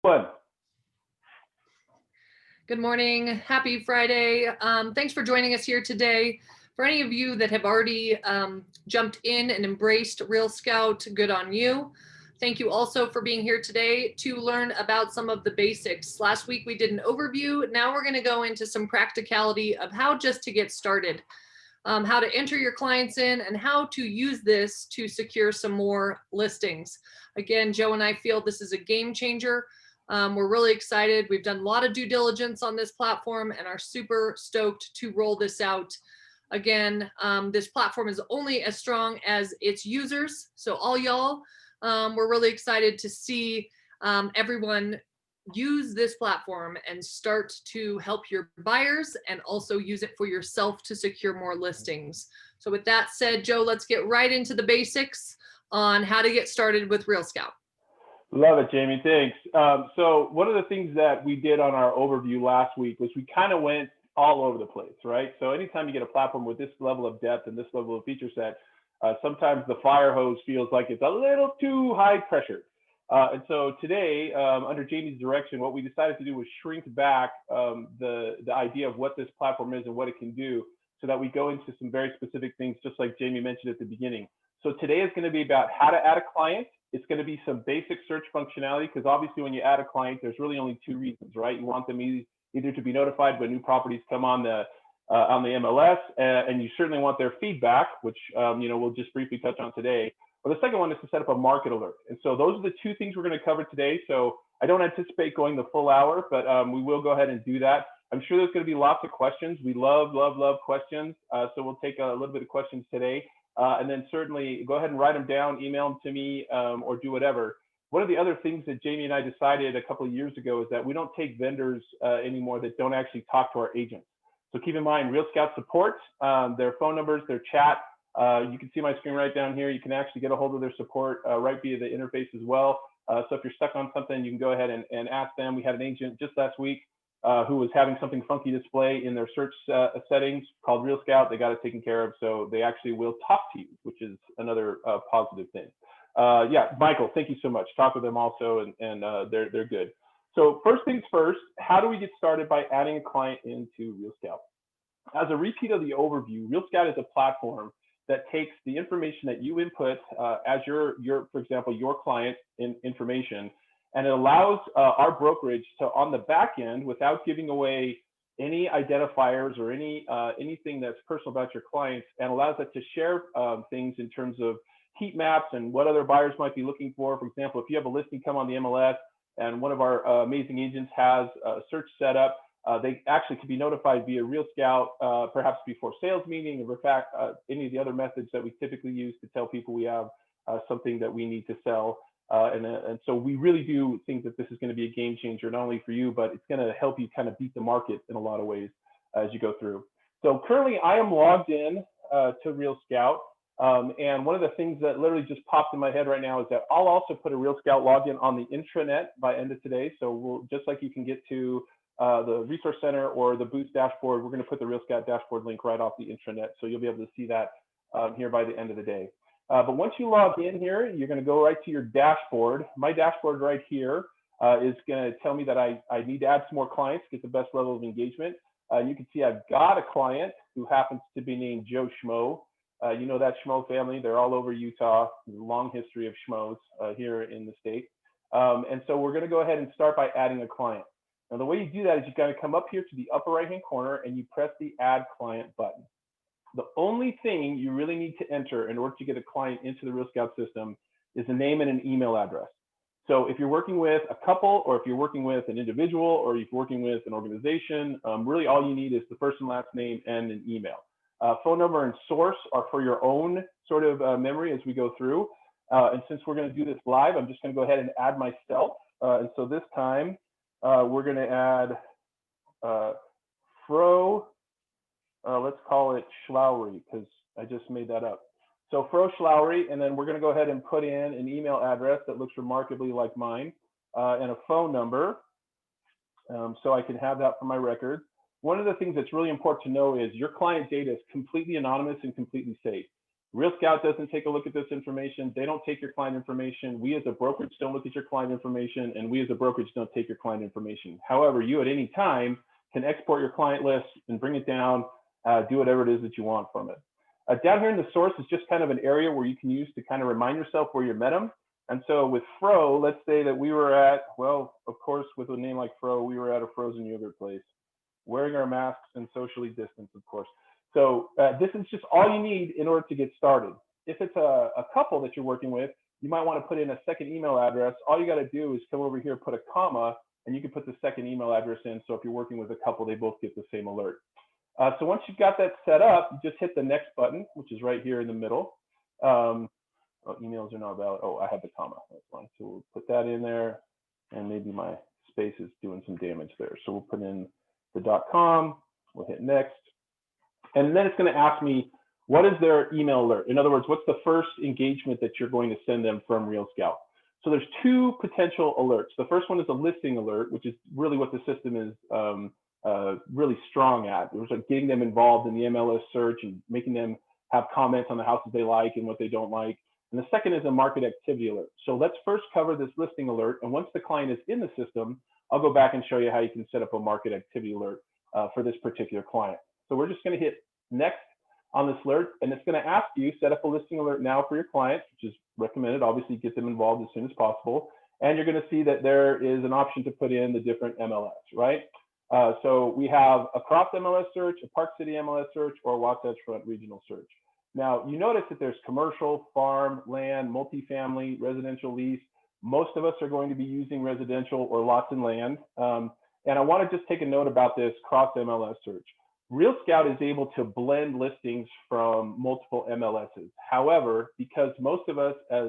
One. Good morning. Happy Friday. Thanks for joining us here today. For any of you that have already jumped in and embraced Real Scout, good on you. Thank you also for being here today to learn about some of the basics. Last week we did an overview. Now we're going to go into some practicality of how just to get started, how to enter your clients in, and how to use this to secure some more listings. Again, Joe and I feel this is a game changer. We're really excited. We've done a lot of due diligence on this platform and are super stoked to roll this out. Again, this platform is only as strong as its users. So all y'all, we're really excited to see everyone use this platform and start to help your buyers and also use it for yourself to secure more listings. So with that said, Joe, let's get right into the basics on how to get started with Real Scout. Love it, Jamie. Thanks. So one of the things that we did on our overview last week was we kind of went all over the place, right? So anytime you get a platform with this level of depth and this level of feature set, sometimes the fire hose feels like it's a little too high pressure. And so today, under Jamie's direction, what we decided to do was shrink back the idea of what this platform is and what it can do so that we go into some very specific things, just like Jamie mentioned at the beginning. So today is going to be about how to add a client. It's going to be some basic search functionality, because obviously when you add a client, there's really only two reasons, right? You want them either to be notified when new properties come on the MLS, and you certainly want their feedback, which we'll just briefly touch on today. But the second one is to set up a market alert. And so those are the two things we're going to cover today. So I don't anticipate going the full hour, but we will go ahead and do that. I'm sure there's going to be lots of questions. We love questions. So we'll take a little bit of questions today. And then certainly go ahead and write them down, email them to me, or do whatever. One of the other things that Jamie and I decided a couple of years ago is that we don't take vendors anymore that don't actually talk to our agents. So keep in mind, Real Scout support, their phone numbers, their chat. You can see my screen right down here. You can actually get a hold of their support right via the interface as well. So if you're stuck on something, you can go ahead and ask them. We had an agent just last week who was having something funky display in their search settings called Real Scout. They got it taken care of, so they actually will talk to you, which is another positive thing. Yeah, Michael, thank you so much. Talk with them also, and they're good. So first things first, how do we get started by adding a client into Real Scout? As a repeat of the overview, Real Scout is a platform that takes the information that you input as your, for example, your client information, and it allows our brokerage to, on the back end, without giving away any identifiers or anything that's personal about your clients, and allows it to share things in terms of heat maps and what other buyers might be looking for. For example, if you have a listing come on the MLS and one of our amazing agents has a search set up, they actually can be notified via Real Scout, perhaps before sales meeting, or in fact, any of the other methods that we typically use to tell people we have something that we need to sell. And so we really do think that this is going to be a game changer, not only for you, but it's going to help you kind of beat the market in a lot of ways as you go through. So currently I am logged in to Real Scout. And one of the things that literally just popped in my head right now is that I'll also put a Real Scout login on the intranet by end of today. So we'll, just like you can get to the Resource Center or the Boost dashboard, we're going to put the Real Scout dashboard link right off the intranet. So you'll be able to see that here by the end of the day. But once you log in here, you're going to go right to your dashboard. My dashboard right here is going to tell me that I need to add some more clients, get the best level of engagement. You can see I've got a client who happens to be named Joe Schmo. You know that Schmo family, they're all over Utah. There's a long history of Schmoes here in the state. And so we're going to go ahead and start by adding a client. Now, the way you do that is you've got to come up here to the upper right-hand corner and you press the Add Client button. The only thing you really need to enter in order to get a client into the Real Scout system is a name and an email address. So if you're working with a couple, or if you're working with an individual, or if you're working with an organization, really all you need is the first and last name and an email. Phone number and source are for your own sort of memory as we go through. And since we're going to do this live, I'm just going to go ahead and add myself. And so this time we're going to add let's call it Schlauery, because I just made that up. So Fro Schlauery, and then we're going to go ahead and put in an email address that looks remarkably like mine, and a phone number, so I can have that for my record. One of the things that's really important to know is your client data is completely anonymous and completely safe. Real Scout doesn't take a look at this information. They don't take your client information. We as a brokerage don't look at your client information, and we as a brokerage don't take your client information. However, you at any time can export your client list and bring it down, do whatever it is that you want from it. Down here in the source is just kind of an area where you can use to kind of remind yourself where you met them. And so with Fro, let's say that we were at, well, of course, with a name like Fro, we were at a frozen yogurt place, wearing our masks and socially distanced, of course. So this is just all you need in order to get started. If it's a couple that you're working with, you might want to put in a second email address. All you got to do is come over here, put a comma, and you can put the second email address in. So if you're working with a couple, they both get the same alert. So once you've got that set up, you just hit the next button, which is right here in the middle. Oh, emails are not valid. Oh, I have the comma. That's fine. So we'll put that in there, and maybe my space is doing some damage there. So we'll put in the .com. We'll hit next. And then it's going to ask me, what is their email alert? In other words, what's the first engagement that you're going to send them from Real Scout? So there's two potential alerts. The first one is a listing alert, which is really what the system is really strong at. It was like getting them involved in the MLS search and making them have comments on the houses they like and what they don't like. And the second is a market activity alert. So let's first cover this listing alert. And once the client is in the system, I'll go back and show you how you can set up a market activity alert for this particular client. So we're just going to hit next on this alert, and it's going to ask you set up a listing alert now for your client, which is recommended. Obviously, get them involved as soon as possible. And you're going to see that there is an option to put in the different MLS, right? So we have a cross MLS search, a Park City MLS search, or a Wasatch Front regional search. Now, you notice that there's commercial, farm, land, multifamily, residential lease. Most of us are going to be using residential or lots and land. And I want to just take a note about this cross MLS search. Real Scout is able to blend listings from multiple MLSs. However, because most of us as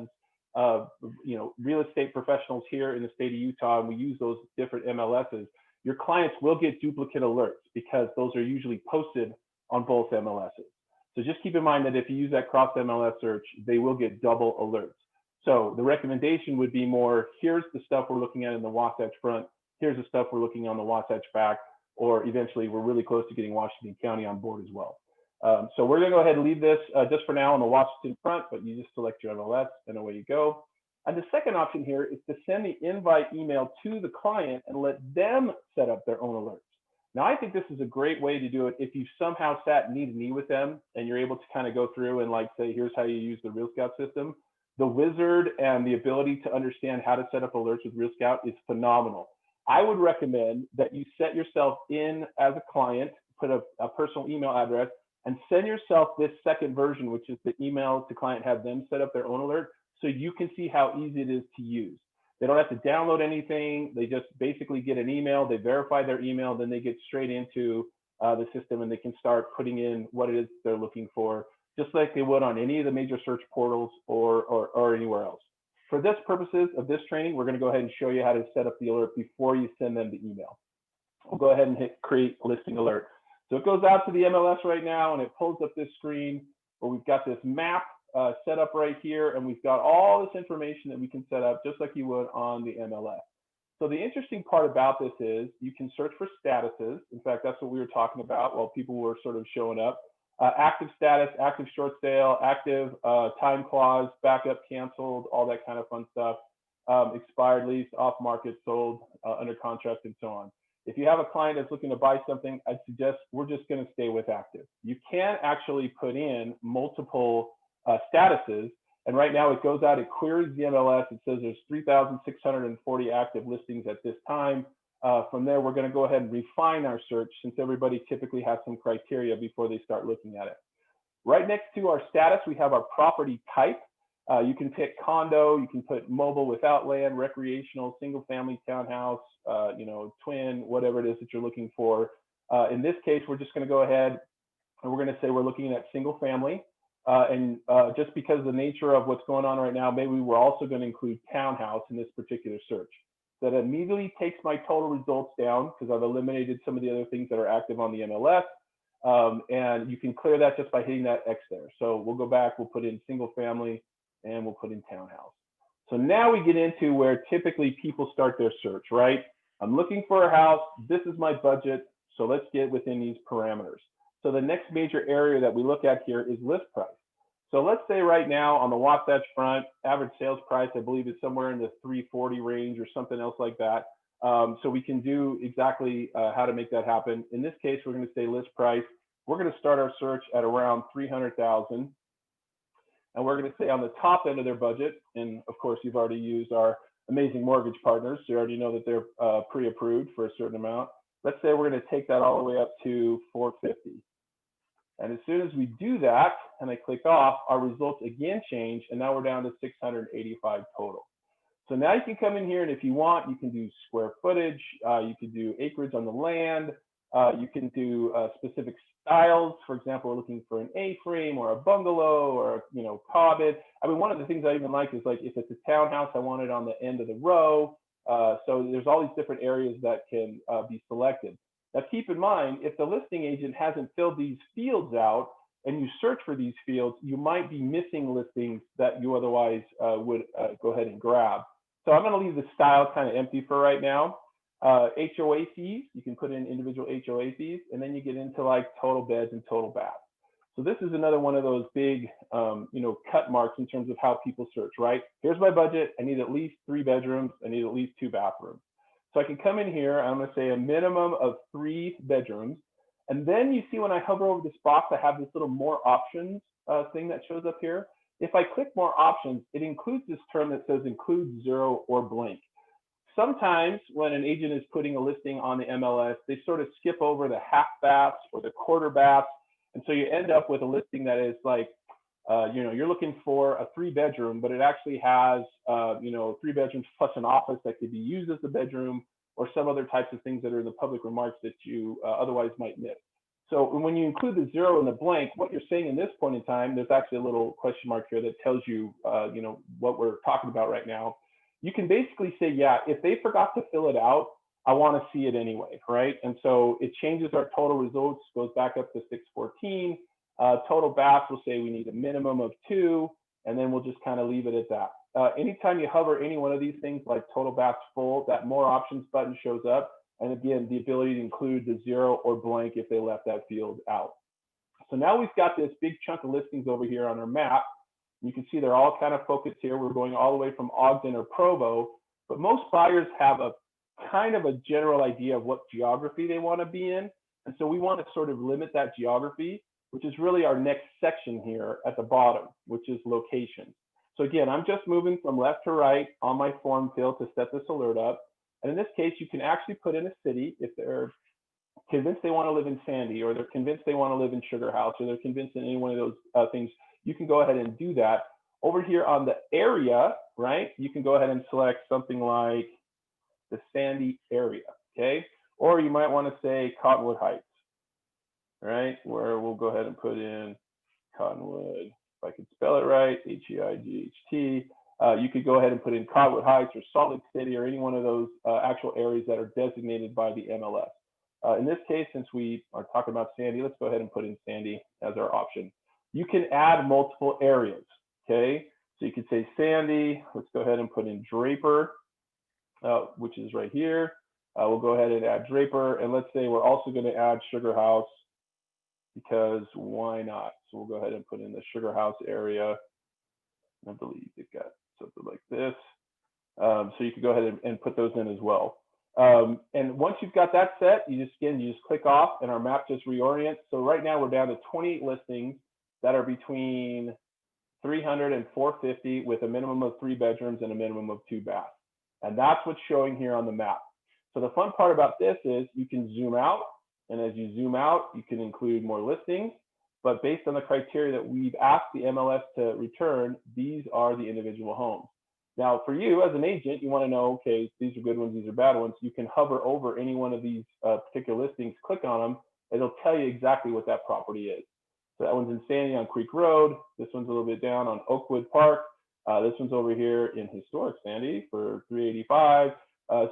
real estate professionals here in the state of Utah, and we use those different MLSs, your clients will get duplicate alerts because those are usually posted on both MLSs. So just keep in mind that if you use that cross MLS search, they will get double alerts. So the recommendation would be more, here's the stuff we're looking at in the Wasatch Front, here's the stuff we're looking on the Wasatch Back, or eventually we're really close to getting Washington County on board as well. So we're gonna go ahead and leave this just for now on the Washington Front, but you just select your MLS and away you go. And the second option here is to send the invite email to the client and let them set up their own alerts. Now, I think this is a great way to do it if you somehow sat knee to knee with them and you're able to kind of go through and like say, here's how you use the Real Scout system. The wizard and the ability to understand how to set up alerts with Real Scout is phenomenal. I would recommend that you set yourself in as a client, put a personal email address, and send yourself this second version, which is the email to client, have them set up their own alert so you can see how easy it is to use. They don't have to download anything. They just basically get an email, they verify their email, then they get straight into the system and they can start putting in what it is they're looking for, just like they would on any of the major search portals or anywhere else. For this purposes of this training, we're gonna go ahead and show you how to set up the alert before you send them the email. We'll go ahead and hit create listing alert. So it goes out to the MLS right now and it pulls up this screen where we've got this map set up right here, and we've got all this information that we can set up just like you would on the MLS. So the interesting part about this is you can search for statuses. In fact, that's what we were talking about while people were sort of showing up. Active status, active short sale, active time clause, backup canceled, all that kind of fun stuff. Expired lease, off market, sold, under contract, and so on. If you have a client that's looking to buy something, I'd suggest we're just going to stay with active. You can actually put in multiple statuses, and right now it goes out, it queries the MLS, it says there's 3,640 active listings at this time. From there, we're going to go ahead and refine our search since everybody typically has some criteria before they start looking at it. Right next to our status, we have our property type. You can pick condo, you can put mobile without land, recreational, single family, townhouse, twin, whatever it is that you're looking for. In this case, we're just going to go ahead and we're going to say we're looking at single family. Just because of the nature of what's going on right now, maybe we're also going to include townhouse in this particular search. That immediately takes my total results down because I've eliminated some of the other things that are active on the MLS. And you can clear that just by hitting that X there. So we'll go back, we'll put in single family, and we'll put in townhouse. So now we get into where typically people start their search, right? I'm looking for a house, this is my budget, so let's get within these parameters. So the next major area that we look at here is list price. So let's say right now on the Wasatch Front, average sales price, I believe, is somewhere in the 340 range or something else like that. So we can do exactly how to make that happen. In this case, we're going to say list price. We're going to start our search at around 300,000. And we're going to say on the top end of their budget, and of course, you've already used our amazing mortgage partners, so you already know that they're pre-approved for a certain amount. Let's say we're going to take that all the way up to 450. And as soon as we do that, and I click off, our results again change, and now we're down to 685 total. So now you can come in here, and if you want, you can do square footage, you can do acreage on the land, you can do specific styles. For example, we're looking for an A-frame or a bungalow or cobbin. I mean, one of the things I even like is like if it's a townhouse, I want it on the end of the row. So there's all these different areas that can be selected. Now, keep in mind, if the listing agent hasn't filled these fields out and you search for these fields, you might be missing listings that you otherwise would go ahead and grab. So I'm going to leave the style kind of empty for right now. HOA fees, you can put in individual HOA fees, and then you get into like total beds and total baths. So this is another one of those big, cut marks in terms of how people search, right? Here's my budget. I need at least 3 bedrooms. I need at least 2 bathrooms. So I can come in here, I'm going to say a minimum of 3 bedrooms. And then you see when I hover over this box, I have this little more options thing that shows up here. If I click more options, it includes this term that says include 0 or blank. Sometimes when an agent is putting a listing on the MLS, they sort of skip over the half baths or the quarter baths. And so you end up with a listing that is like, you're looking for a 3 bedroom, but it actually has, 3 bedrooms plus an office that could be used as a bedroom or some other types of things that are in the public remarks that you otherwise might miss. So when you include the 0 and the blank, what you're saying in this point in time, there's actually a little question mark here that tells you, what we're talking about right now. You can basically say, yeah, if they forgot to fill it out, I want to see it anyway, right? And so it changes our total results, goes back up to 614. Total baths, we'll say we need a minimum of 2, and then we'll just kind of leave it at that. Anytime you hover any one of these things like total baths full, that more options button shows up. And again, the ability to include the 0 or blank if they left that field out. So now we've got this big chunk of listings over here on our map. You can see they're all kind of focused here. We're going all the way from Ogden or Provo, but most buyers have a kind of a general idea of what geography they want to be in. And so we want to sort of limit that geography, which is really our next section here at the bottom, which is location. So again, I'm just moving from left to right on my form field to set this alert up. And in this case, you can actually put in a city if they're convinced they want to live in Sandy, or they're convinced they want to live in Sugar House, or they're convinced in any one of those things. You can go ahead and do that. Over here on the area, right, you can go ahead and select something like the Sandy area, okay? Or you might want to say Cottonwood Heights, right, where we'll go ahead and put in Cottonwood, if I could spell it right, H-E-I-G-H-T. You could go ahead and put in Cottonwood Heights or Salt Lake City or any one of those actual areas that are designated by the MLS. In this case, since we are talking about Sandy, let's go ahead and put in Sandy as our option. You can add multiple areas, okay? So you could say Sandy, let's go ahead and put in Draper, which is right here. We'll go ahead and add Draper, and let's say we're also gonna add Sugar House, because why not? So we'll go ahead and put in the Sugar House area. I believe it got something like this. So you can go ahead and put those in as well. And once you've got that set, you just click off and our map just reorients. So right now we're down to 28 listings that are between 300 and 450 with a minimum of 3 bedrooms and a minimum of 2 baths. And that's what's showing here on the map. So the fun part about this is you can zoom out, and as you zoom out, you can include more listings. But based on the criteria that we've asked the MLS to return, these are the individual homes. Now, for you as an agent, you want to know, okay, these are good ones, these are bad ones. You can hover over any one of these particular listings, click on them, and it'll tell you exactly what that property is. So that one's in Sandy on Creek Road. This one's a little bit down on Oakwood Park. This one's over here in historic Sandy for 385,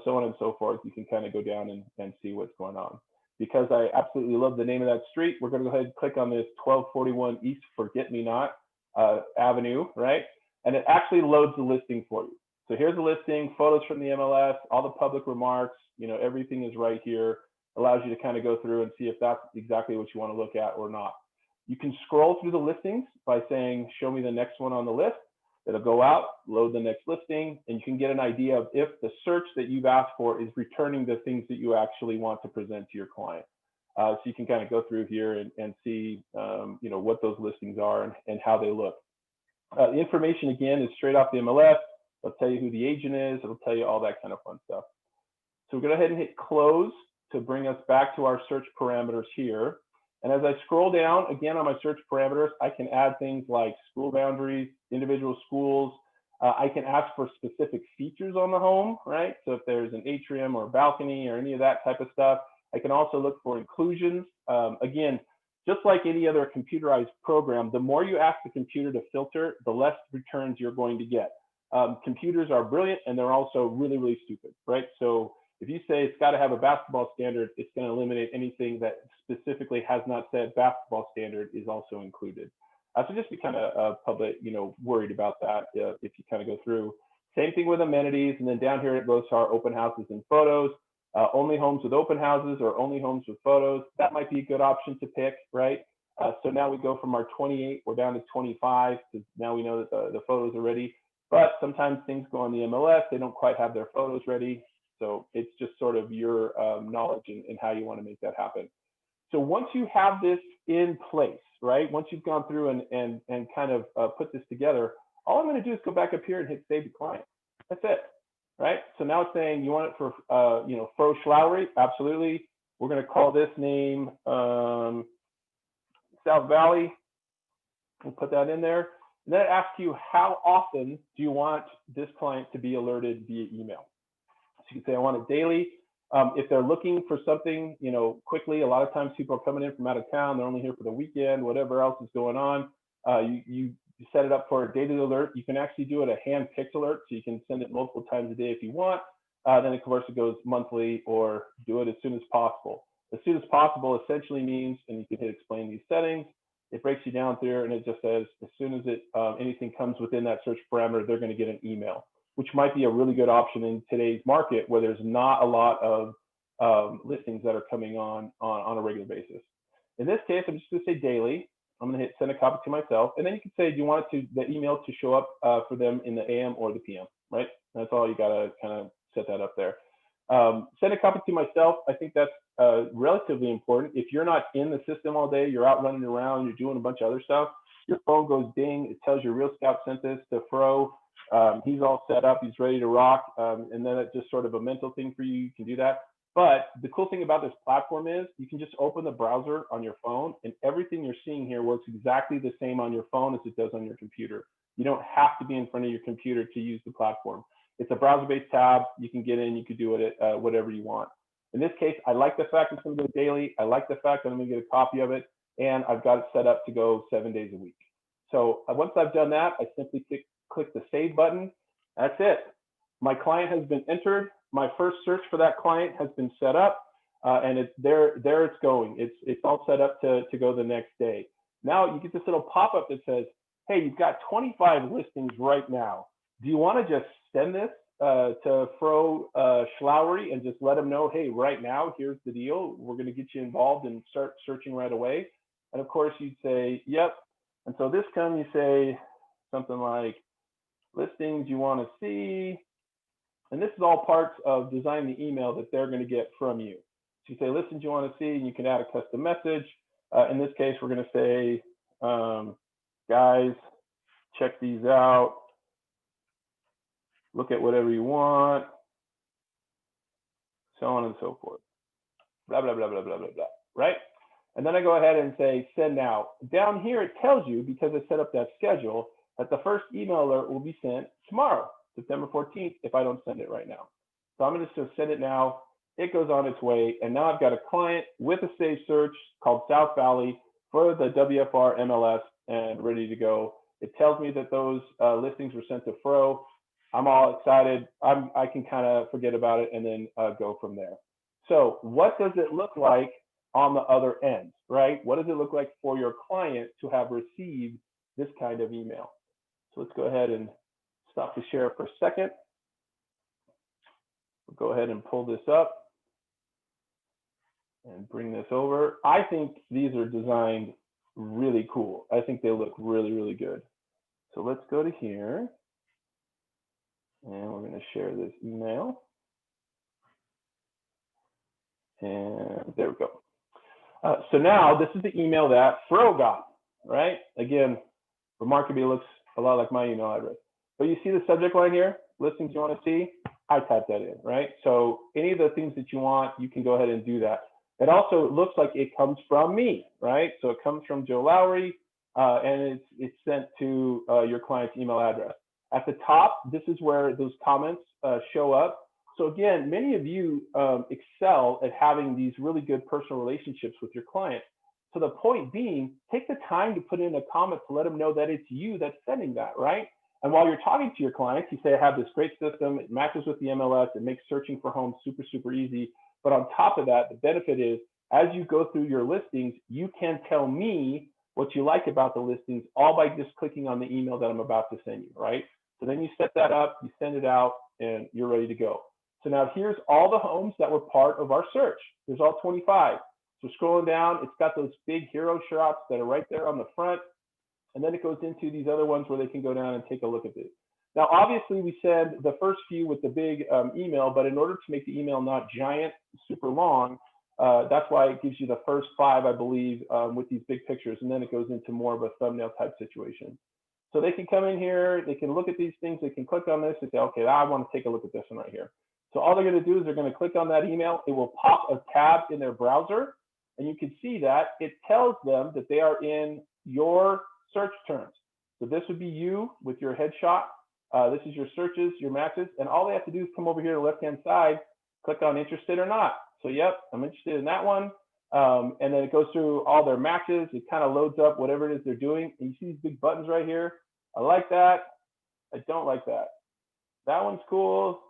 so on and so forth. You can kind of go down and see what's going on. Because I absolutely love the name of that street, we're going to go ahead and click on this 1241 East Forget Me Not Avenue, right? And it actually loads the listing for you. So here's the listing, photos from the MLS, all the public remarks, everything is right here. Allows you to kind of go through and see if that's exactly what you want to look at or not. You can scroll through the listings by saying, show me the next one on the list. It'll go out, load the next listing, and you can get an idea of if the search that you've asked for is returning the things that you actually want to present to your client. So you can kind of go through here and see, what those listings are and how they look. The information, again, is straight off the MLS. It'll tell you who the agent is. It'll tell you all that kind of fun stuff. So we're going to go ahead and hit close to bring us back to our search parameters here. And as I scroll down, again, on my search parameters, I can add things like school boundaries, individual schools. I can ask for specific features on the home, right? So if there's an atrium or a balcony or any of that type of stuff. I can also look for inclusions. Again, just like any other computerized program, the more you ask the computer to filter, the less returns you're going to get. Computers are brilliant, and they're also really, really stupid, right? So if you say it's got to have a basketball standard, it's going to eliminate anything that specifically has not said basketball standard is also included. So just be kind of worried about that if you kind of go through. Same thing with amenities, and then down here it goes to our open houses and photos. Only homes with open houses or only homes with photos. That might be a good option to pick, right? So now we go from our 28, we're down to 25 because now we know that the photos are ready. But sometimes things go on the MLS, they don't quite have their photos ready. So it's just sort of your knowledge and how you want to make that happen. So once you have this in place, right? Once you've gone through and kind of put this together, all I'm going to do is go back up here and hit save the client. That's it, right? So now it's saying you want it for, Fro Flowery. Absolutely. We're going to call this name South Valley. We'll put that in there. And then it asks you, how often do you want this client to be alerted via email? So you can say, I want it daily. If they're looking for something, quickly, a lot of times people are coming in from out of town. They're only here for the weekend, whatever else is going on. You set it up for a daily alert. You can actually do it a hand-picked alert, so you can send it multiple times a day if you want. Then, of course, it goes monthly, or do it as soon as possible. As soon as possible essentially means, and you can hit explain these settings. It breaks you down there, and it just says as soon as anything comes within that search parameter, they're going to get an email, which might be a really good option in today's market where there's not a lot of listings that are coming on a regular basis. In this case, I'm just going to say daily. I'm going to hit send a copy to myself, and then you can say, do you want the email to show up for them in the AM or the PM, right? That's all. You got to kind of set that up there. Send a copy to myself. I think that's relatively important. If you're not in the system all day, you're out running around, you're doing a bunch of other stuff, your phone goes ding. It tells you Real Scout sent this to Fro. He's all set up. He's ready to rock. And then it's just sort of a mental thing for you. You can do that. But the cool thing about this platform is you can just open the browser on your phone, and everything you're seeing here works exactly the same on your phone as it does on your computer. You don't have to be in front of your computer to use the platform. It's a browser-based tab. You can get in. You can do it at whatever you want. In this case, I like the fact it's going to go daily. I like the fact that I'm going to get a copy of it, and I've got it set up to go 7 days a week. So once I've done that, I simply click the save button. That's it. My client has been entered. My first search for that client has been set up, and it's there it's going. It's all set up to go the next day. Now you get this little pop-up that says, hey, you've got 25 listings right now. Do you want to just send this to Fro Flowery and just let them know, hey, right now, here's the deal. We're going to get you involved and start searching right away. And of course, you'd say, yep. And so this time you say something like, listings you want to see. And this is all parts of designing the email that they're going to get from you. So you say, listings you want to see, and you can add a custom message. In this case, we're going to say, guys, check these out. Look at whatever you want, so on and so forth. Blah, blah, blah, blah, blah, blah, blah, right? And then I go ahead and say send now. Down here, it tells you, because I set up that schedule, that the first email alert will be sent tomorrow, September 14th, if I don't send it right now. So I'm going to send it now. It goes on its way. And now I've got a client with a saved search called South Valley for the WFR MLS and ready to go. It tells me that those listings were sent to Fro. I'm all excited. I can kind of forget about it and then go from there. So what does it look like on the other end, right? What does it look like for your client to have received this kind of email? So let's go ahead and stop the share for a second. We'll go ahead and pull this up and bring this over. I think these are designed really cool. I think they look really, really good. So let's go to here, and we're going to share this email. And there we go. So now this is the email that Fro got, right? Again, remarkably looks a lot like my email address. But you see the subject line here, listings you want to see? I typed that in, right? So any of the things that you want, you can go ahead and do that. It also looks like it comes from me, right? So it comes from Joe Lowry, and it's sent to your client's email address. At the top, this is where those comments show up. So again, many of you excel at having these really good personal relationships with your client. So the point being, take the time to put in a comment to let them know that it's you that's sending that, right? And while you're talking to your clients, you say, I have this great system, it matches with the MLS, it makes searching for homes super, super easy. But on top of that, the benefit is, as you go through your listings, you can tell me what you like about the listings, all by just clicking on the email that I'm about to send you, right? So then you set that up, you send it out, and you're ready to go. So now here's all the homes that were part of our search. There's all 25. So scrolling down, it's got those big hero shots that are right there on the front. And then it goes into these other ones where they can go down and take a look at this. Now, obviously, we send the first few with the big email, but in order to make the email not giant, super long, that's why it gives you the first 5, I believe, with these big pictures. And then it goes into more of a thumbnail type situation. So they can come in here, they can look at these things, they can click on this and say, okay, I want to take a look at this one right here. So all they're going to do is they're going to click on that email. It will pop a tab in their browser, and you can see that it tells them that they are in your search terms. So this would be you with your headshot. This is your searches, your matches, and all they have to do is come over here to the left-hand side, click on interested or not. So yep, I'm interested in that one. And then it goes through all their matches. It kind of loads up whatever it is they're doing. And you see these big buttons right here. I like that. I don't like that. That one's cool.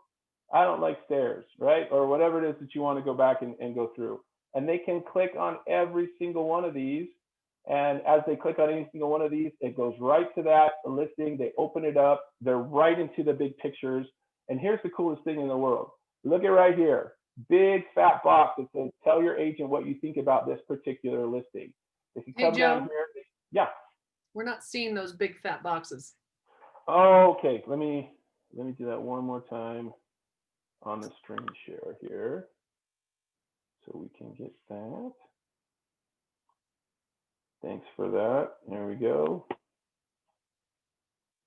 I don't like stairs, right? Or whatever it is that you want to go back and go through. And they can click on every single one of these. And as they click on any single one of these, it goes right to that listing. They open it up. They're right into the big pictures. And here's the coolest thing in the world. Look at right here. Big fat box that says, tell your agent what you think about this particular listing. If you come down here, yeah. We're not seeing those big fat boxes. Okay, let me do that one more time on the screen share here, so we can get that. Thanks for that. There we go.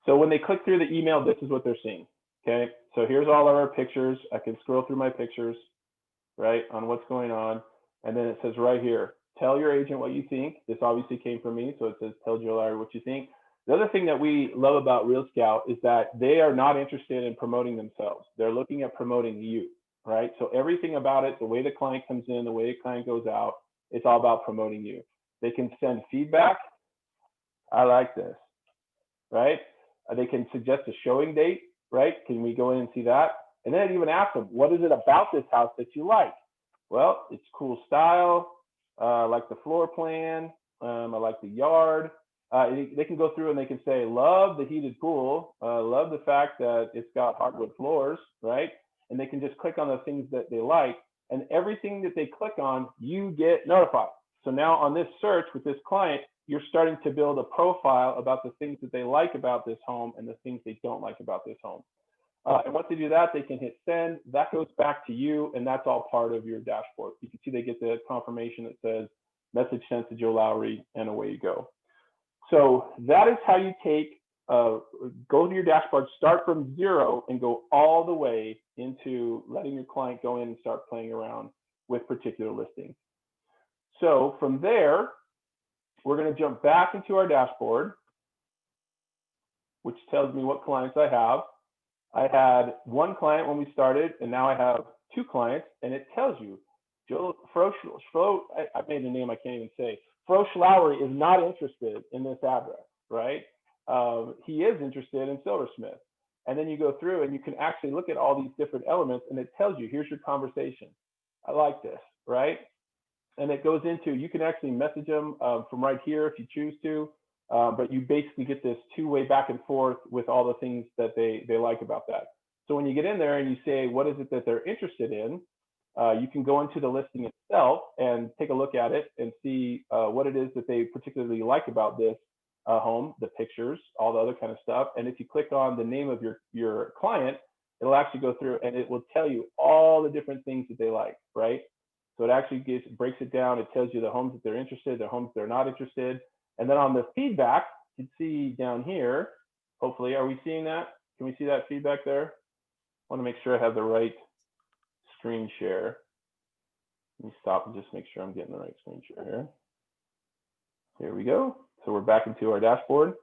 So when they click through the email, this is what they're seeing. Okay, so here's all of our pictures. I can scroll through my pictures, right, on what's going on. And then it says right here, tell your agent what you think. This obviously came from me, so it says tell Joe Lowry what you think. The other thing that we love about Real Scout is that they are not interested in promoting themselves. They're looking at promoting you, right? So everything about it, the way the client comes in, the way the client goes out, it's all about promoting you. They can send feedback. I like this, right? They can suggest a showing date, right? Can we go in and see that? And then I'd even ask them, what is it about this house that you like? Well, it's cool style. I like the floor plan. I like the yard. They can go through and they can say, love the heated pool. Love the fact that it's got hardwood floors, right? And they can just click on the things that they like. And everything that they click on, you get notified. So now on this search with this client, you're starting to build a profile about the things that they like about this home and the things they don't like about this home. And once they do that, they can hit send. That goes back to you, and that's all part of your dashboard. You can see they get the confirmation that says message sent to Joe Lowry, and away you go. So that is how you take, go to your dashboard, start from 0 and go all the way into letting your client go in and start playing around with particular listings. So from there, we're going to jump back into our dashboard, which tells me what clients I have. I had 1 client when we started, and now I have 2 clients, and it tells you, I made a name I can't even say. Fro Lowry is not interested in this address, right? He is interested in Silversmith. And then you go through and you can actually look at all these different elements, and it tells you, here's your conversation. I like this, right? And it goes into, you can actually message them from right here if you choose to, but you basically get this 2-way back and forth with all the things that they like about that. So when you get in there and you say, what is it that they're interested in? you can go into the listing itself and take a look at it and see what it is that they particularly like about this home, the pictures, all the other kind of stuff. And if you click on the name of your client, it'll actually go through and it will tell you all the different things that they like, right? So it actually breaks it down. It tells you the homes that they're interested, the homes they're not interested. And then on the feedback, you can see down here, hopefully, are we seeing that? Can we see that feedback there? I want to make sure I have the right screen share. Let me stop and just make sure I'm getting the right screen share here. Here we go. So we're back into our dashboard.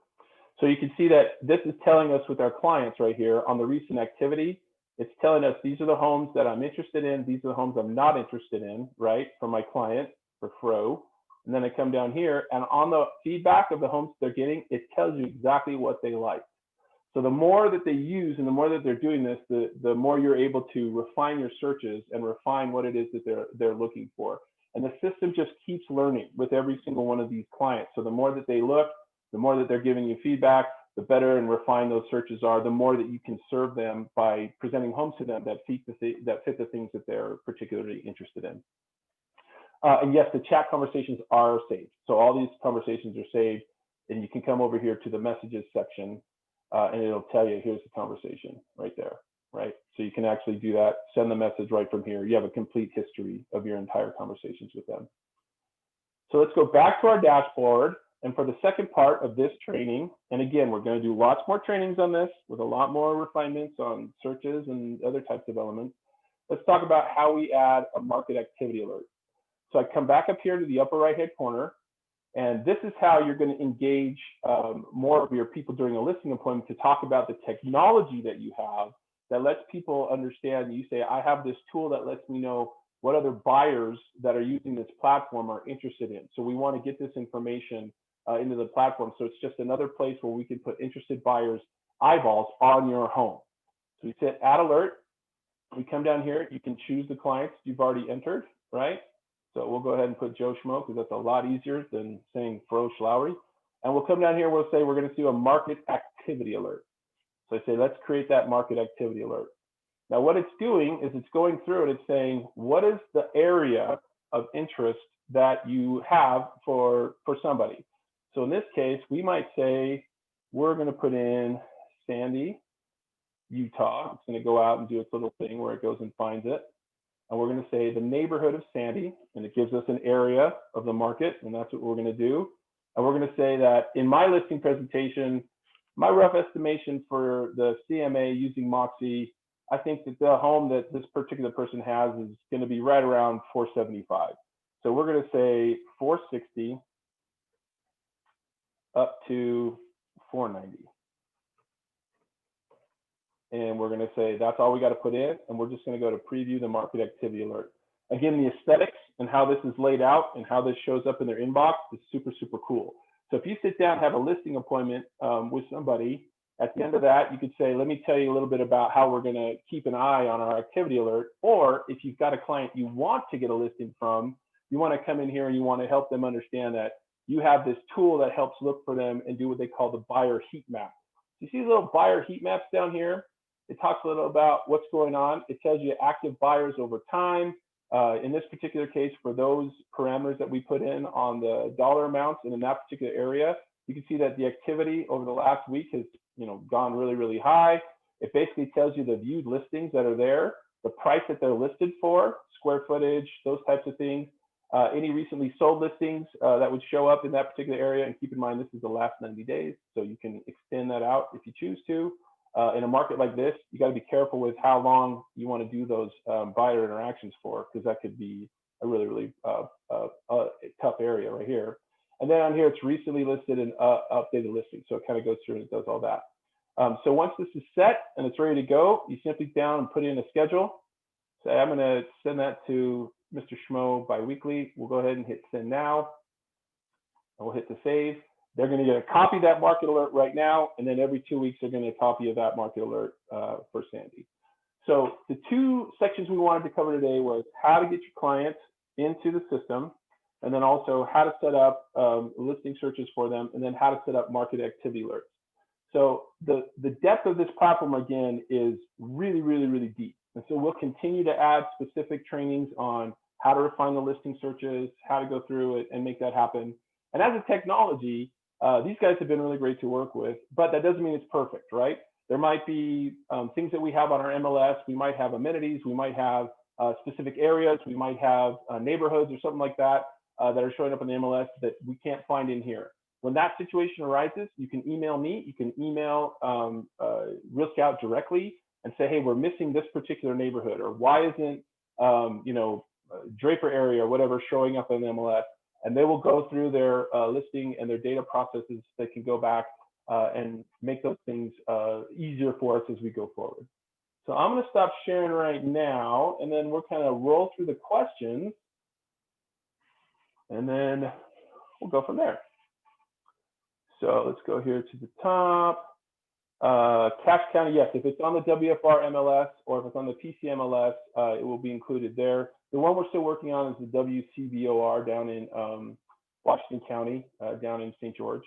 So you can see that this is telling us with our clients right here on the recent activity, it's telling us these are the homes that I'm interested in. These are the homes I'm not interested in, right? For my client, for Fro. And then I come down here and on the feedback of the homes they're getting, it tells you exactly what they like. So the more that they use and the more that they're doing this, the more you're able to refine your searches and refine what it is that they're looking for. And the system just keeps learning with every single one of these clients. So the more that they look, the more that they're giving you feedback, the better and refined those searches are, the more that you can serve them by presenting homes to them that fit the things that they're particularly interested in. And yes, the chat conversations are saved. So all these conversations are saved, and you can come over here to the messages section, and it'll tell you, here's the conversation right there, right? So you can actually do that, send the message right from here. You have a complete history of your entire conversations with them. So let's go back to our dashboard. And for the second part of this training, and again, we're going to do lots more trainings on this with a lot more refinements on searches and other types of elements. Let's talk about how we add a market activity alert. So I come back up here to the upper right-hand corner, and this is how you're going to engage more of your people during a listing appointment to talk about the technology that you have that lets people understand. You say, I have this tool that lets me know what other buyers that are using this platform are interested in. So we want to get this information into the platform. So it's just another place where we can put interested buyers' eyeballs on your home. So we hit add alert. We come down here. You can choose the clients you've already entered, right? So we'll go ahead and put Joe Schmo because that's a lot easier than saying Fro Schlauery. And we'll come down here. We'll say we're going to do a market activity alert. So I say, let's create that market activity alert. Now what it's doing is it's going through and it's saying, what is the area of interest that you have for somebody? So in this case, we might say, we're going to put in Sandy, Utah. It's going to go out and do its little thing where it goes and finds it. And we're going to say the neighborhood of Sandy, and it gives us an area of the market, and that's what we're going to do. And we're going to say that in my listing presentation, my rough estimation for the CMA using Moxie, I think that the home that this particular person has is going to be right around 475. So we're going to say 460 up to 490. And we're going to say that's all we got to put in, and we're just going to go to preview the market activity alert. Again, the aesthetics and how this is laid out and how this shows up in their inbox is super, super cool. So if you sit down and have a listing appointment with somebody, at the end of that, you could say, let me tell you a little bit about how we're going to keep an eye on our activity alert. Or if you've got a client you want to get a listing from, you want to come in here and you want to help them understand that you have this tool that helps look for them and do what they call the buyer heat map. You see the little buyer heat maps down here? It talks a little about what's going on. It tells you active buyers over time. In this particular case, for those parameters that we put in on the dollar amounts and in that particular area, you can see that the activity over the last week has gone really, really high. It basically tells you the viewed listings that are there, the price that they're listed for, square footage, those types of things. Any recently sold listings that would show up in that particular area. And keep in mind, this is the last 90 days, so you can extend that out if you choose to. In a market like this, you got to be careful with how long you want to do those buyer interactions for, because that could be a really, really tough area right here. And then on here, it's recently listed and updated listing. So it kind of goes through and it does all that. So once this is set and it's ready to go, you simply down and put in a schedule. So I'm going to send that to Mr. Schmo biweekly. We'll go ahead and hit send now. And we'll hit the save. They're going to get a copy of that market alert right now. And then every 2 weeks, they're going to get a copy of that market alert for Sandy. So the two sections we wanted to cover today was how to get your clients into the system, and then also how to set up listing searches for them, and then how to set up market activity alerts. So the depth of this platform, again, is really, really, really deep. And so we'll continue to add specific trainings on how to refine the listing searches, how to go through it and make that happen. And as a technology, these guys have been really great to work with, but that doesn't mean it's perfect, right? There might be things that we have on our MLS. We might have amenities. We might have specific areas. We might have neighborhoods or something like that that are showing up in the MLS that we can't find in here. When that situation arises, you can email me. You can email Real Scout directly and say, hey, we're missing this particular neighborhood, or why isn't Draper area or whatever showing up in the MLS? And they will go through their listing and their data processes that can go back and make those things easier for us as we go forward. So I'm going to stop sharing right now, and then we'll kind of roll through the questions, and then we'll go from there. So let's go here to the top. Cache County, yes, if it's on the WFR MLS or if it's on the PC MLS, it will be included there. The one we're still working on is the WCBOR down in Washington County, down in St. George.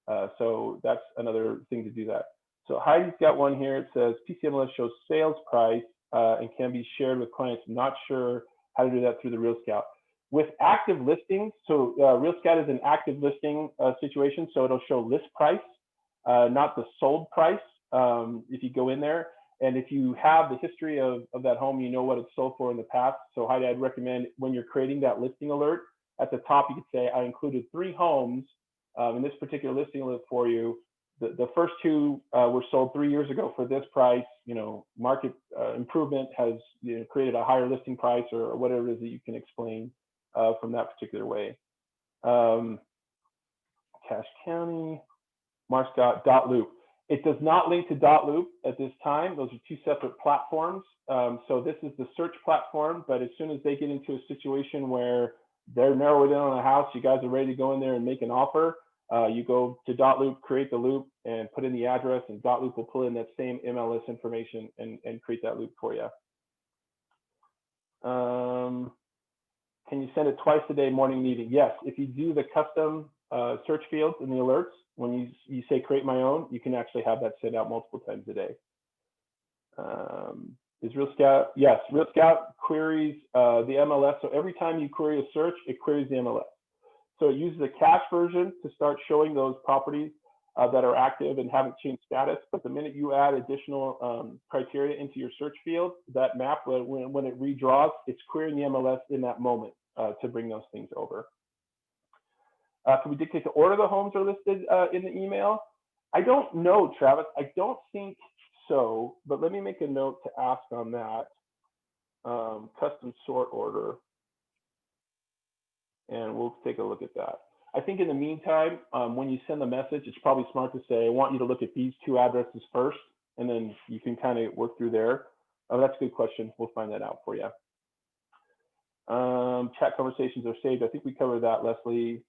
So that's another thing to do that. So Heidi's got one here. It says PCMLS shows sales price and can be shared with clients. I'm not sure how to do that through the Real Scout. With active listings, so Real Scout is an active listing situation, so it'll show list price, not the sold price if you go in there. And if you have the history of that home, you know what it's sold for in the past. So Heidi, I'd recommend when you're creating that listing alert, at the top you could say, I included 3 homes in this particular listing alert for you. The first 2 were sold 3 years ago for this price. You know, market improvement has created a higher listing price, or whatever it is that you can explain from that particular way. Cache County, Marscott.loop. It does not link to .loop at this time. Those are 2 separate platforms. So this is the search platform, but as soon as they get into a situation where they're narrowed in on a house, you guys are ready to go in there and make an offer, you go to .loop, create the loop, and put in the address, and .loop will pull in that same MLS information and create that loop for you. Can you send it twice a day, morning and evening? Yes, if you do the custom search fields in the alerts, when you say create my own, you can actually have that sent out multiple times a day. Is Real Scout? Yes, Real Scout queries the MLS. So every time you query a search, it queries the MLS. So it uses a cache version to start showing those properties that are active and haven't changed status. But the minute you add additional criteria into your search field, that map, when it redraws, it's querying the MLS in that moment to bring those things over. Can we dictate the order the homes are listed in the email? I don't know, Travis. I don't think so, but let me make a note to ask on that. Custom sort order, and we'll take a look at that. I think in the meantime, when you send the message, it's probably smart to say, I want you to look at these 2 addresses first, and then you can kind of work through there. Oh, that's a good question. We'll find that out for you. Chat conversations are saved. I think we covered that, Leslie.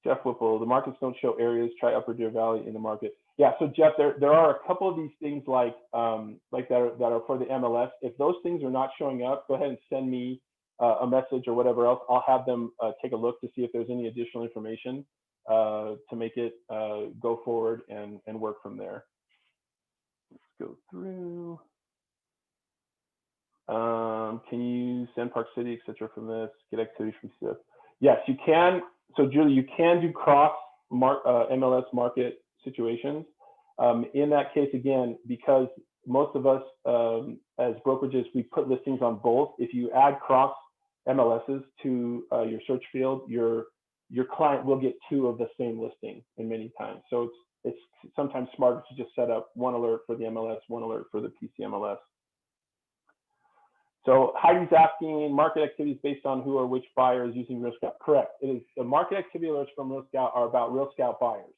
Jeff Whipple, the markets don't show areas. Try Upper Deer Valley in the market. Yeah, so Jeff, there are a couple of these things like that are for the MLS. If those things are not showing up, go ahead and send me a message or whatever else. I'll have them take a look to see if there's any additional information to make it go forward and work from there. Let's go through. Can you send Park City, et cetera, from this? Get activity from SIP? Yes, you can. So Julie, you can do cross MLS market situations. In that case, again, because most of us as brokerages, we put listings on both. If you add cross MLSs to your search field, your client will get 2 of the same listing in many times. So it's sometimes smarter to just set up 1 alert for the MLS, 1 alert for the PC MLS. So Heidi's asking, market activities based on who or which buyer is using Real Scout. Correct. It is the market activity alerts from Real Scout are about Real Scout buyers,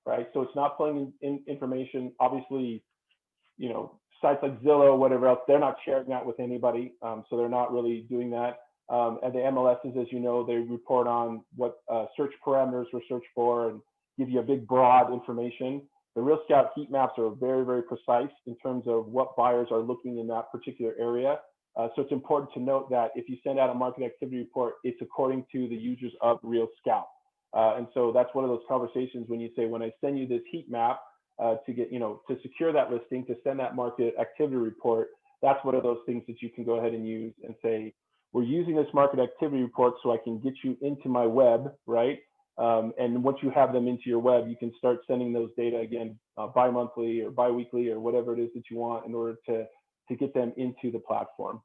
right? So it's not pulling in information. Obviously, you know, sites like Zillow, whatever else, they're not sharing that with anybody. So they're not really doing that. And the MLSs, as you know, they report on what search parameters were searched for and give you a big broad information. The Real Scout heat maps are very, very precise in terms of what buyers are looking in that particular area. So it's important to note that if you send out a market activity report, it's according to the users of Real Scout. And so that's one of those conversations when you say, when I send you this heat map to get, you know, to secure that listing, to send that market activity report, That's one of those things that you can go ahead and use and say, we're using this market activity report so I can get you into my web, right? And once you have them into your web, you can start sending those data again bi-monthly or bi-weekly or whatever it is that you want in order to get them into the platform.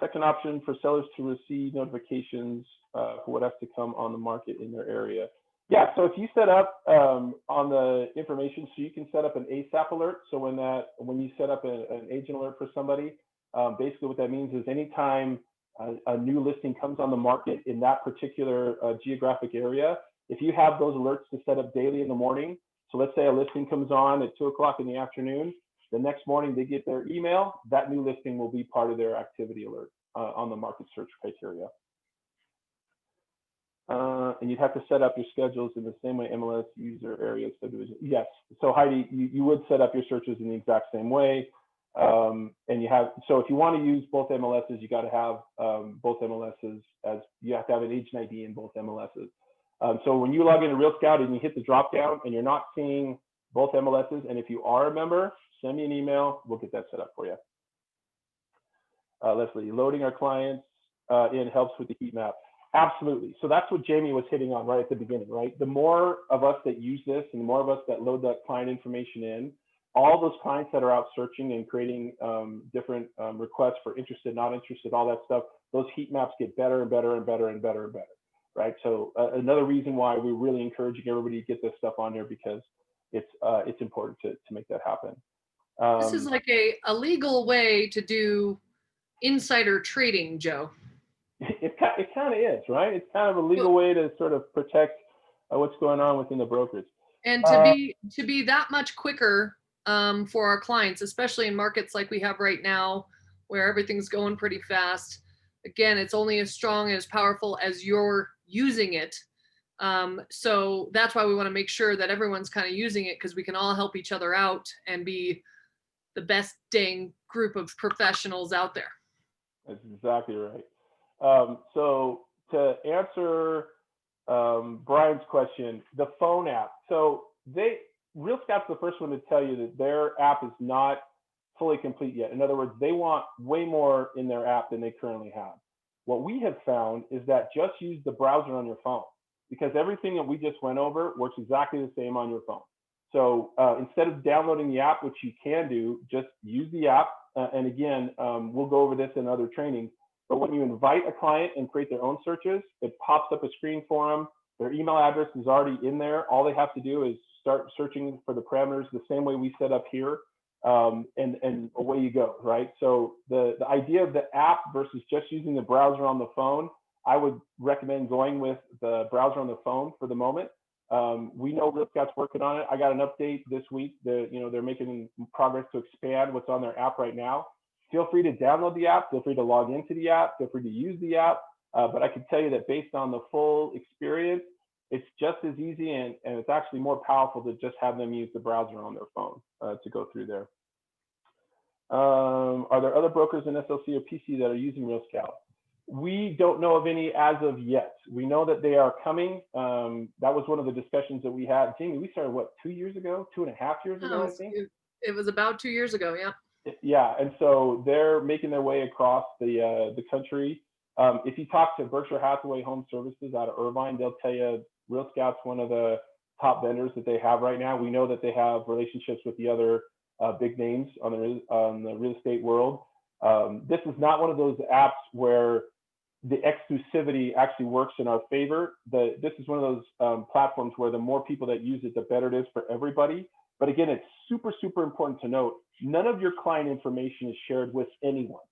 Second option for sellers to receive notifications for what has to come on the market in their area. Yeah, so if you set up on the information, so you can set up an ASAP alert. So when you set up an agent alert for somebody, basically what that means is anytime a new listing comes on the market in that particular geographic area, if you have those alerts to set up daily in the morning, so let's say a listing comes on at 2 o'clock in the afternoon, the next morning they get their email, that new listing will be part of their activity alert on the market search criteria. And you'd have to set up your schedules in the same way MLS user area subdivision. Yes, so Heidi, you would set up your searches in the exact same way. And so if you want to use both MLSs, you got to have both MLSs, as you have to have an agent ID in both MLSs. So when you log into Real Scout and you hit the drop down and you're not seeing both MLSs, and if you are a member, send me an email, we'll get that set up for you. Leslie, loading our clients in helps with the heat map. Absolutely. So that's what Jamie was hitting on right at the beginning, right? The more of us that use this and the more of us that load that client information in, all those clients that are out searching and creating different requests for interested, not interested, all that stuff, those heat maps get better and better and better and better and better, right? So another reason why we're really encouraging everybody to get this stuff on there, because it's important to make that happen. This is like a legal way to do insider trading, Joe. It kind of is, right? It's kind of a legal way to sort of protect what's going on within the brokerage. And to be that much quicker for our clients, especially in markets like we have right now, where everything's going pretty fast. Again, it's only as strong and as powerful as you're using it. So that's why we want to make sure that everyone's kind of using it, because we can all help each other out and be the best dang group of professionals out there. That's exactly right. So to answer Brian's question, the phone app. So Real Scout's the first one to tell you that their app is not fully complete yet. In other words, they want way more in their app than they currently have. What we have found is that just use the browser on your phone, because everything that we just went over works exactly the same on your phone. So instead of downloading the app, which you can do, just use the app. And again, we'll go over this in other trainings. But when you invite a client and create their own searches, it pops up a screen for them. Their email address is already in there. All they have to do is start searching for the parameters the same way we set up here, and away you go, right? So the idea of the app versus just using the browser on the phone, I would recommend going with the browser on the phone for the moment. We know Real Scout's working on it. I got an update this week. They're making progress to expand what's on their app right now. Feel free to download the app. Feel free to log into the app. Feel free to use the app. But I can tell you that based on the full experience, it's just as easy and it's actually more powerful to just have them use the browser on their phone to go through there. Are there other brokers in SLC or PC that are using Real Scout? We don't know of any as of yet. We know that they are coming. That was one of the discussions that we had. Jamie, we started, what, 2 years ago? 2.5 years ago, I think? It was about 2 years ago, yeah. Yeah, and so they're making their way across the country. If you talk to Berkshire Hathaway Home Services out of Irvine, they'll tell you Real Scout's one of the top vendors that they have right now. We know that they have relationships with the other big names on the real estate world. This is not one of those apps where the exclusivity actually works in our favor. This is one of those platforms where the more people that use it, the better it is for everybody. But again, it's super, super important to note, none of your client information is shared with anyone.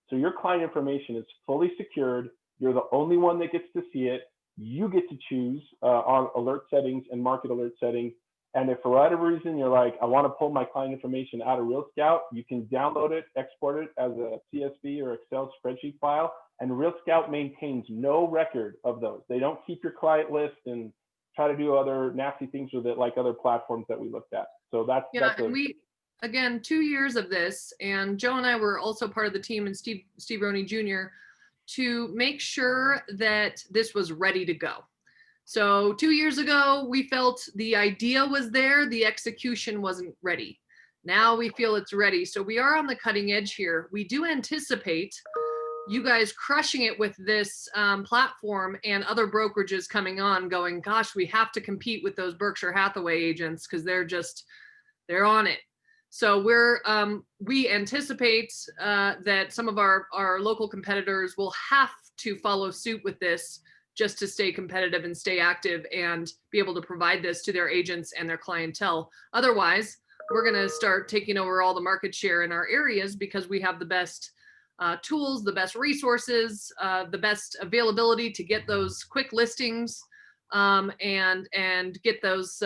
So your client information is fully secured. You're the only one that gets to see it. You get to choose on alert settings and market alert settings. And if for whatever reason you're like, I want to pull my client information out of Real Scout, you can download it, export it as a CSV or Excel spreadsheet file. And Real Scout maintains no record of those. They don't keep your client list and try to do other nasty things with it like other platforms that we looked at. So that's and we, again, 2 years of this, and Joe and I were also part of the team, and Steve Roney Jr., to make sure that this was ready to go. So 2 years ago, we felt the idea was there, the execution wasn't ready. Now we feel it's ready. So we are on the cutting edge here. We do anticipate you guys crushing it with this platform, and other brokerages coming on going, gosh, we have to compete with those Berkshire Hathaway agents because they're on it. So we anticipate that some of our local competitors will have to follow suit with this just to stay competitive and stay active and be able to provide this to their agents and their clientele. Otherwise, we're going to start taking over all the market share in our areas because we have the best tools, the best resources, the best availability to get those quick listings and get those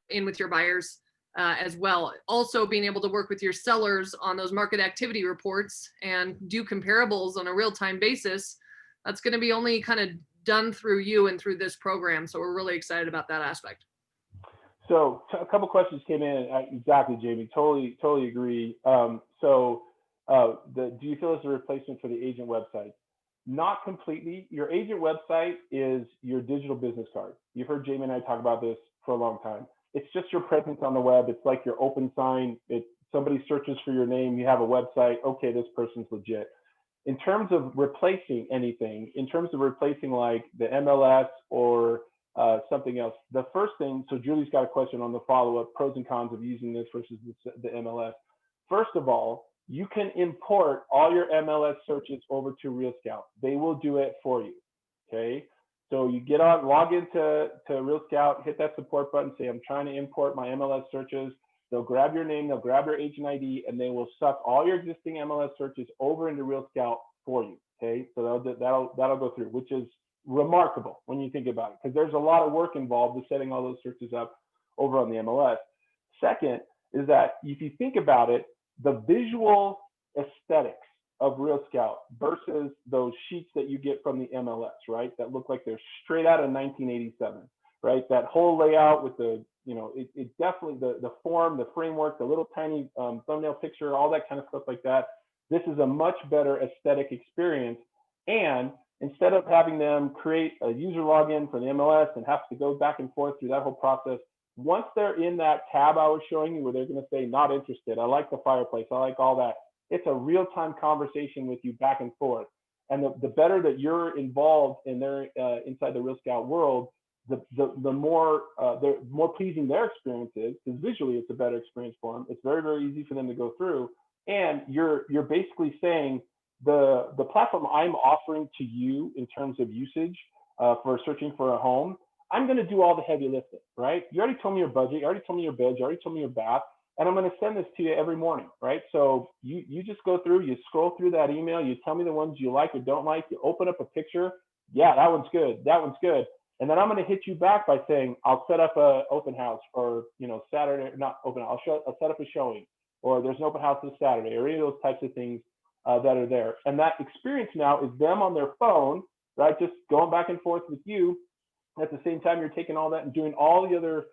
in with your buyers as well. Also being able to work with your sellers on those market activity reports and do comparables on a real-time basis. That's going to be only kind of done through you and through this program. So we're really excited about that aspect. So a couple questions came in. Exactly, Jamie. Totally agree. Do you feel it's a replacement for the agent website? Not completely. Your agent website is your digital business card. You've heard Jamie and I talk about this for a long time. It's just your presence on the web. It's like your open sign. Somebody searches for your name, you have a website. Okay, this person's legit. In terms of replacing anything, in terms of replacing like the MLS or something else, the first thing, so Julie's got a question on the follow-up, pros and cons of using this versus the MLS. First of all, you can import all your MLS searches over to Real Scout. They will do it for you, okay? So you get on, log into Real Scout, hit that support button, say, I'm trying to import my MLS searches. They'll grab your name, they'll grab your agent ID, and they will suck all your existing MLS searches over into Real Scout for you, okay? So that'll go through, which is remarkable when you think about it, because there's a lot of work involved with setting all those searches up over on the MLS. Second is that if you think about it, the visual aesthetics of Real Scout versus those sheets that you get from the MLS, right? That look like they're straight out of 1987, right? That whole layout with the, it definitely, the form, the framework, the little tiny thumbnail picture, all that kind of stuff like that. This is a much better aesthetic experience. And instead of having them create a user login for the MLS and have to go back and forth through that whole process, once they're in that tab I was showing you where they're going to say, not interested, I like the fireplace, I like all that, it's a real-time conversation with you back and forth. And the better that you're involved in their inside the Real Scout world, the more pleasing their experience is, because visually it's a better experience for them. It's very, very easy for them to go through. And you're basically saying the platform I'm offering to you in terms of usage for searching for a home, I'm going to do all the heavy lifting, right? You already told me your budget, you already told me your beds, you already told me your bath, and I'm going to send this to you every morning, right? So you just go through, you scroll through that email, you tell me the ones you like or don't like, you open up a picture, yeah, that one's good, that one's good. And then I'm going to hit you back by saying, I'll set up an open house for, Saturday, not open house, I'll set up a showing, or there's an open house this Saturday, or any of those types of things that are there. And that experience now is them on their phone, right? Just going back and forth with you. At the same time, you're taking all that and doing all the other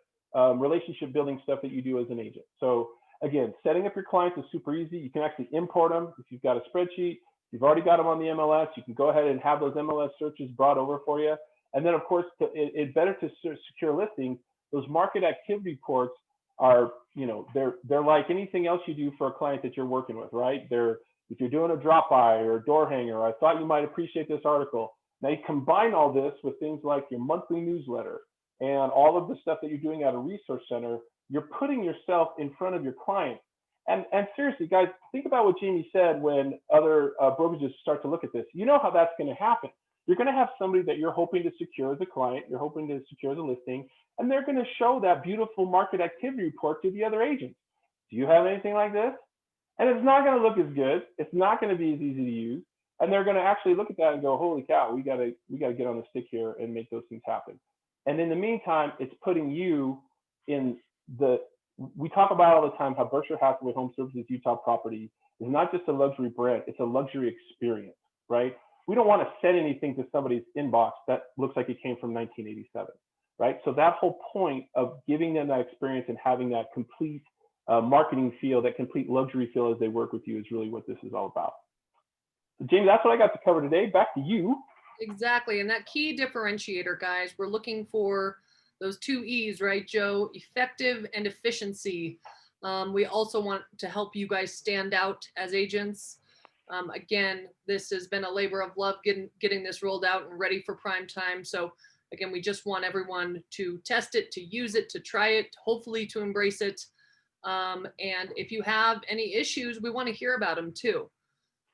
relationship building stuff that you do as an agent. So again, setting up your clients is super easy. You can actually import them. If you've got a spreadsheet, you've already got them on the MLS, you can go ahead and have those MLS searches brought over for you. And then of course, it's better to secure listings. Those market activity reports are, they're like anything else you do for a client that you're working with, right? If you're doing a drop by or a door hanger, I thought you might appreciate this article. Now you combine all this with things like your monthly newsletter and all of the stuff that you're doing at a resource center. You're putting yourself in front of your client. And seriously, guys, think about what Jamie said when other brokerages start to look at this. You know how that's going to happen. You're going to have somebody that you're hoping to secure as a client, you're hoping to secure the listing, and they're going to show that beautiful market activity report to the other agents. Do you have anything like this? And it's not going to look as good. It's not going to be as easy to use. And they're going to actually look at that and go, holy cow, we got to get on the stick here and make those things happen. And in the meantime, it's putting you in we talk about all the time how Berkshire Hathaway Home Services Utah Property is not just a luxury brand, it's a luxury experience, right? We don't want to send anything to somebody's inbox that looks like it came from 1987, right? So that whole point of giving them that experience and having that complete marketing feel, that complete luxury feel as they work with you is really what this is all about. So Jamie, that's what I got to cover today. Back to you. Exactly. And that key differentiator, guys, we're looking for those two E's, right, Joe? Effective and efficiency. We also want to help you guys stand out as agents. Again, this has been a labor of love getting this rolled out and ready for prime time. So again, we just want everyone to test it, to use it, to try it, hopefully to embrace it. And if you have any issues, we want to hear about them too.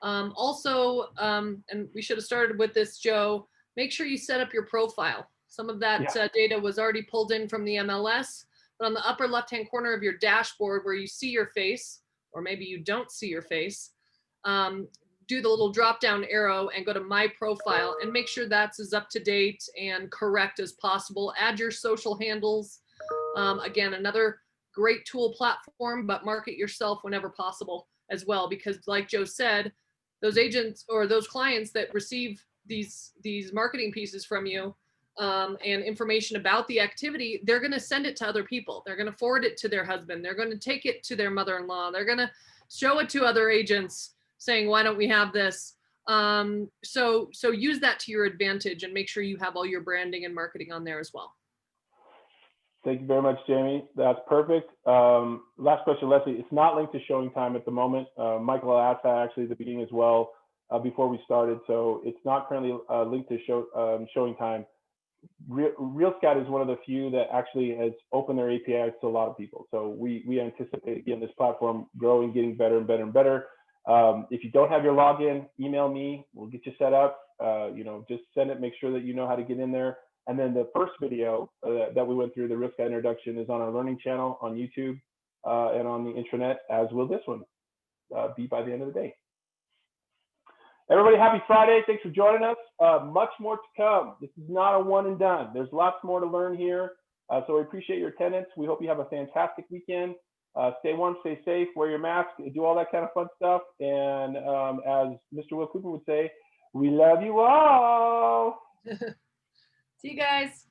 Also, and we should have started with this, Joe, make sure you set up your profile. Some of that data was already pulled in from the MLS, but on the upper left-hand corner of your dashboard where you see your face, or maybe you don't see your face, do the little drop-down arrow and go to My Profile and make sure that's as up-to-date and correct as possible. Add your social handles. Again, another great tool platform, but market yourself whenever possible as well, because like Joe said, those agents or those clients that receive these marketing pieces from you and information about the activity, they're going to send it to other people. They're going to forward it to their husband. They're going to take it to their mother-in-law. They're going to show it to other agents saying, why don't we have this? So use that to your advantage and make sure you have all your branding and marketing on there as well. Thank you very much, Jamie. That's perfect. Last question, Leslie. It's not linked to showing time at the moment. Michael asked that actually at the beginning as well before we started. So it's not currently linked to showing time. Real Scout is one of the few that actually has opened their APIs to a lot of people. So we anticipate, again, this platform growing, getting better and better and better. If you don't have your login, email me. We'll get you set up. Just send it. Make sure that you know how to get in there. And then the first video that we went through, the Real Scout introduction, is on our learning channel on YouTube and on the intranet, as will this one be by the end of the day. Everybody, happy Friday. Thanks for joining us. Much more to come. This is not a one and done. There's lots more to learn here. So we appreciate your attendance. We hope you have a fantastic weekend. Stay warm, stay safe, wear your mask, do all that kind of fun stuff. And as Mr. Will Cooper would say, we love you all. See you guys.